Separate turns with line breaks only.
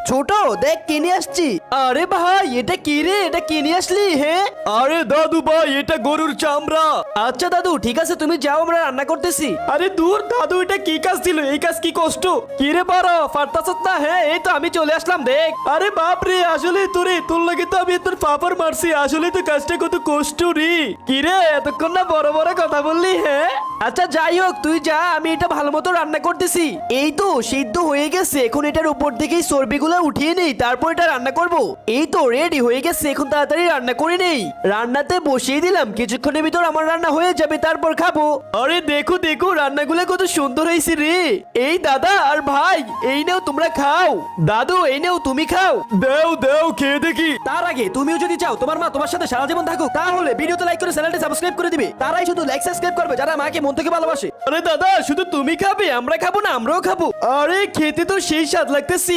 ছোট দেখ কিনে আসছি। আরে ভাই এটা কি রে, এটা কিনে আসলি? হ্যাঁ
আরে দাদু ভাই, এটা গরুর চামড়া।
আচ্ছা দাদু ঠিক আছে, তুমি যাও, আমরা রান্না করতেছি।
আরে দূর দাদু, এটা কি কাজ ছিল? এই কাজ কি কষ্ট? কি রে বাড়া, ফারতাছত না? হ্যাঁ এই তো আমি চলে আসলাম, দেখ। আরে বাপ রে, আসলে তোর লাগে তো আমি তোর পাপার মারছি। আসলে তো কাজটা কত কষ্ট রে। কি রে এতক্ষণ না বড় বড় কথা বললি? হ্যাঁ
আচ্ছা যাই হোক, তুই যা, আমি এটা ভালো মতো রান্না করতেছি। এই তো সিদ্ধ হয়ে গেছে, এখন এটার উপর থেকেই চর্বিগুলো উঠিয়ে নেই, তারপর এটা রান্না করব। এই তো রেডি হয়ে গেছে, এখন তাড়াতাড়ি রান্না করে নেই। রান্নাতে বসিয়ে দিলাম, কিছুক্ষণের ভিতর আমার রান্না হয়ে যাবে, তারপর খাবো। আরে দেখো দেখো, রান্নাগুলো কত সুন্দর হয়েছে রে। এই দাদা আর ভাই, এই নাও তোমরা খাও। দাদু এই নাও তুমি খাও।
দেও দেও, খেয়ে দেখি।
তার আগে তুমিও যদি চাও তোমার মা তোমার সাথে সারা জীবন থাকুক, তাহলে ভিডিওতে লাইক করে চ্যানেলটা সাবস্ক্রাইব করে দিবে। তারাই শুধু লাইক সাবস্ক্রাইব করবে যারা মাকে মন থেকে ভালোবাসে।
আরে দাদা, শুধু তুমি খাবে? আমরা খাবো না? আমরাও খাবো। আরে খেতে তো সেই স্বাদ লাগতেছে।